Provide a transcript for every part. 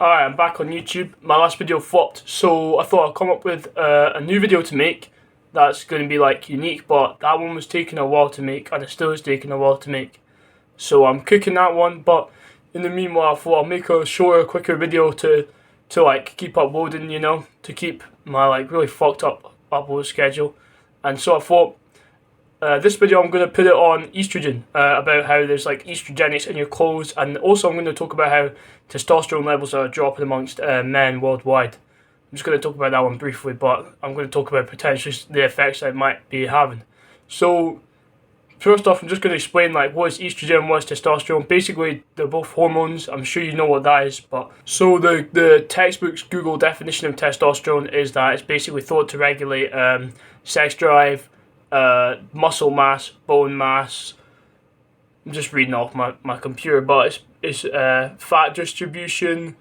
Alright, I'm back on YouTube. My last video flopped, so I thought I'd come up with a new video to make that's going to be like unique, but that one was taking a while to make and it still is taking a while to make. So I'm cooking that one, but in the meanwhile I thought I'll make a shorter, quicker video to like keep uploading, you know, to keep my like really fucked up upload schedule. And so I thought this video I'm going to put it on estrogen, about how there's like estrogenics in your clothes, and also I'm going to talk about how testosterone levels are dropping amongst men worldwide. I'm just going to talk about that one briefly, but I'm going to talk about potentially the effects that it might be having. So first off, I'm just going to explain like what is estrogen and what is testosterone. Basically, they're both hormones. I'm sure you know what that is, but so the textbook's Google definition of testosterone is that it's basically thought to regulate sex drive, muscle mass, bone mass. I'm just reading off my computer, but it's fat distribution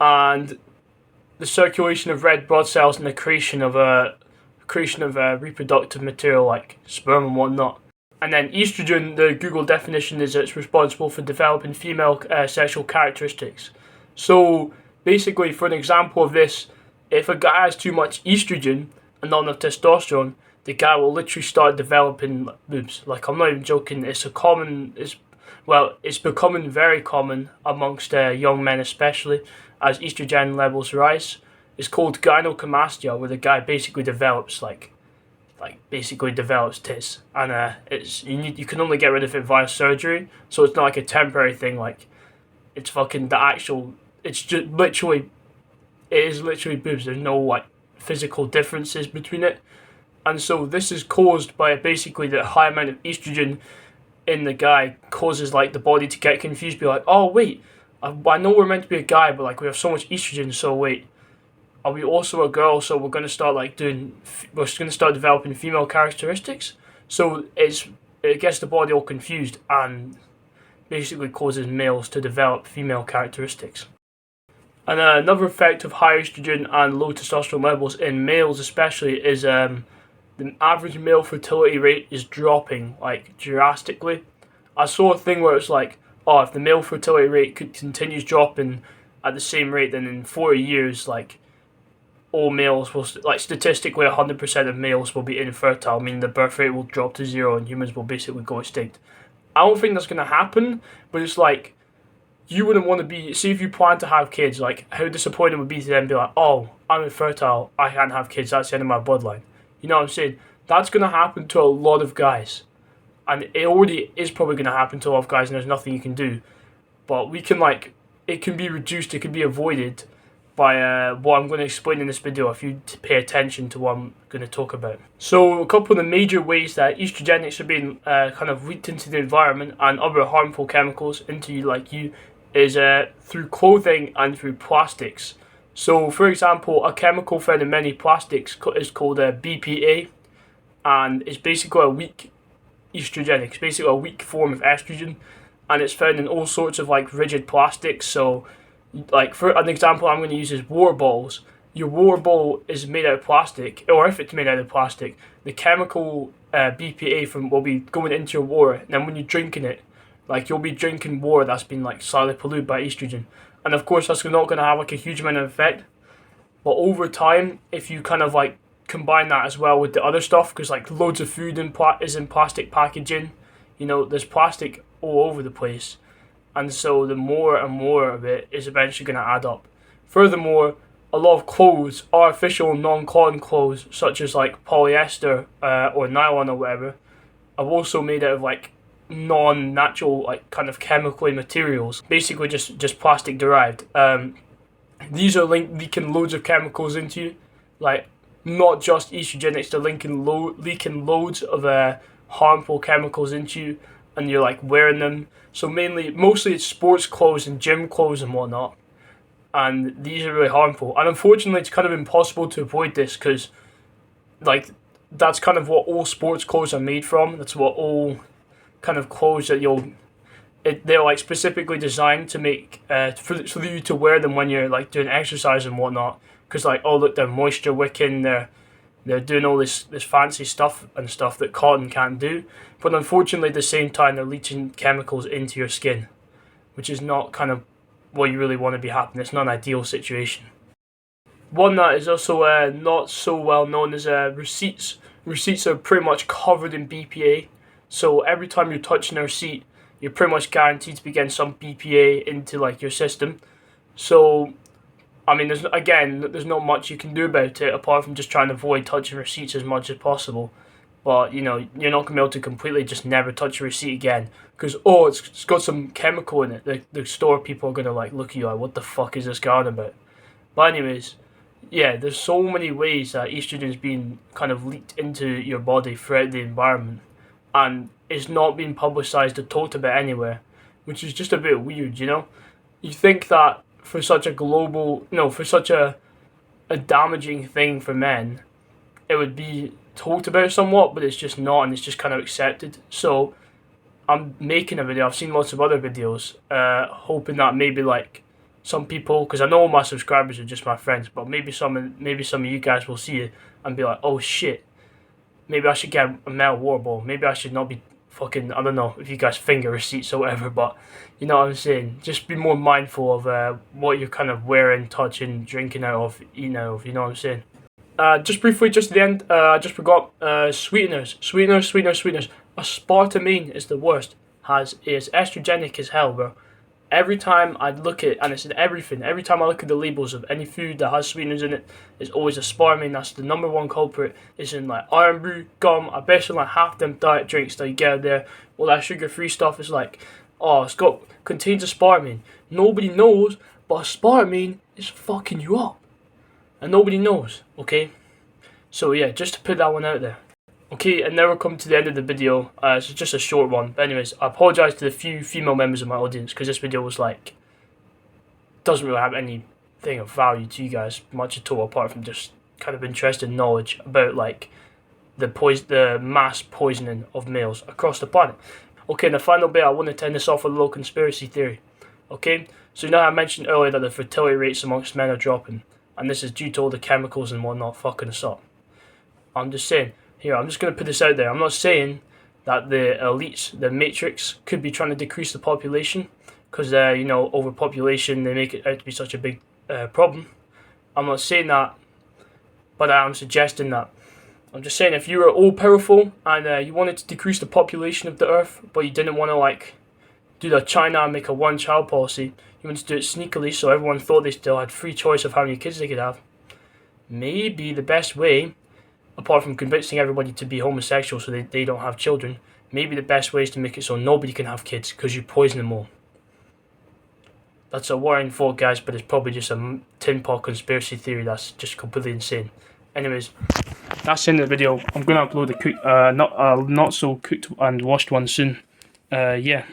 and the circulation of red blood cells and the creation of reproductive material like sperm and whatnot. And then estrogen, the Google definition is it's responsible for developing female sexual characteristics. So basically, for an example of this, if a guy has too much estrogen and not enough testosterone, the guy will literally start developing boobs. Like, I'm not even joking. It's becoming very common amongst young men, especially as estrogen levels rise. It's called gynecomastia, where the guy basically develops basically develops tits, and you can only get rid of it via surgery. So it's not like a temporary thing. Like, it's fucking the actual. It's just literally. It is literally boobs. There's no like physical differences between it. And so this is caused by basically the high amount of estrogen in the guy causes like the body to get confused, be like, oh wait, I know we're meant to be a guy, but like we have so much estrogen, so wait, are we also a girl? So we're going to start developing female characteristics. So it gets the body all confused and basically causes males to develop female characteristics. And another effect of high estrogen and low testosterone levels in males especially is the average male fertility rate is dropping like drastically. I saw a thing where it's like, oh, if the male fertility rate continues dropping at the same rate, then in 40 years, like all males will, like statistically 100% of males will be infertile, meaning the birth rate will drop to zero and humans will basically go extinct. I don't think that's going to happen, but it's like, you wouldn't want to be, see if you plan to have kids, like how disappointing it would be to them be like, oh, I'm infertile, I can't have kids, that's the end of my bloodline. You know what I'm saying? That's going to happen to a lot of guys. And it already is probably going to happen to a lot of guys, and there's nothing you can do. But we can it can be reduced, it can be avoided by what I'm going to explain in this video if you pay attention to what I'm going to talk about. So a couple of the major ways that estrogenics are being kind of leaked into the environment and other harmful chemicals into you is through clothing and through plastics. So, for example, a chemical found in many plastics is called BPA, and it's basically a weak estrogenic. It's basically a weak form of estrogen, and it's found in all sorts of like rigid plastics. So, like for an example, I'm going to use is water bottles. Your water bottle is made out of plastic, or if it's made out of plastic, the chemical BPA will be going into your water, and then when you're drinking it, like you'll be drinking water that's been like slightly polluted by estrogen. And of course that's not going to have like a huge amount of effect, but over time, if you kind of like combine that as well with the other stuff, because like loads of food is in plastic packaging, you know, there's plastic all over the place, and so the more and more of it is eventually going to add up. Furthermore, a lot of clothes, artificial non-cotton clothes such as like polyester or nylon or whatever, are also made out of like non-natural like kind of chemically materials, basically just plastic derived. These are leaking loads of chemicals into you, like not just estrogenics, they're leaking loads of harmful chemicals into you, and you're like wearing them. So mostly it's sports clothes and gym clothes and whatnot, and these are really harmful. And unfortunately it's kind of impossible to avoid this, because like that's kind of what all sports clothes are made from. That's what all kind of clothes that they're like specifically designed to make for you to wear them when you're like doing exercise and whatnot, because like, oh look, they're moisture wicking, they're doing all this fancy stuff that cotton can't do, but unfortunately at the same time they're leaching chemicals into your skin, which is not kind of what you really want to be happening. It's not an ideal situation. One that is also not so well known is receipts. Receipts are pretty much covered in BPA, so every time you're touching a receipt, you're pretty much guaranteed to be getting some BPA into like your system. So, I mean, there's not much you can do about it apart from just trying to avoid touching receipts as much as possible. But you know, you're not gonna be able to completely just never touch a receipt again because it's got some chemical in it. The store people are gonna like look at you like, what the fuck is this guy on about? But anyways, yeah, there's so many ways that estrogen is being kind of leaked into your body throughout the environment, and it's not being publicized or talked about anywhere, which is just a bit weird, you know. You think that for such a global, no, for such a damaging thing for men, it would be talked about somewhat, but it's just not, and it's just kind of accepted. So I'm making a video. I've seen lots of other videos, hoping that maybe like some people, because I know my subscribers are just my friends, but maybe some of you guys will see it and be like, oh shit, maybe I should get a male water bottle. Maybe I should not be fucking, I don't know if you guys finger receipts or whatever, but you know what I'm saying. Just be more mindful of what you're kind of wearing, touching, drinking out of, eating out of. You know what I'm saying. Just briefly, just at the end, I just forgot sweeteners. Aspartame is the worst. Is estrogenic as hell, bro. Every time I look at, and it's in everything, every time I look at the labels of any food that has sweeteners in it, it's always aspartame. That's the number one culprit. It's in like iron brew, gum. I bet you like half them diet drinks that you get out there, all that sugar-free stuff is like, oh, contains aspartame. Nobody knows, but aspartame is fucking you up. And nobody knows, okay? So yeah, just to put that one out there. Okay, and now we're coming to the end of the video. It's just a short one. But anyways, I apologise to the few female members of my audience because this video was like, doesn't really have anything of value to you guys much at all, apart from just kind of interesting knowledge about like the mass poisoning of males across the planet. Okay, in the final bit, I want to end this off with a little conspiracy theory. Okay, so you know how I mentioned earlier that the fertility rates amongst men are dropping, and this is due to all the chemicals and whatnot fucking us up. I'm just saying. Here, I'm just going to put this out there. I'm not saying that the elites, the matrix, could be trying to decrease the population because, you know, overpopulation, they make it out to be such a big problem. I'm not saying that, but I'm suggesting that. I'm just saying if you were all powerful and you wanted to decrease the population of the earth, but you didn't want to, like, do the China and make a one-child policy, you wanted to do it sneakily so everyone thought they still had free choice of how many kids they could have, maybe the best way, apart from convincing everybody to be homosexual so they don't have children, maybe the best way is to make it so nobody can have kids because you poison them all. That's a worrying thought, guys, but it's probably just a tin pot conspiracy theory that's just completely insane. Anyways, that's the end of the video. I'm going to upload a not so cooked and washed one soon. Yeah.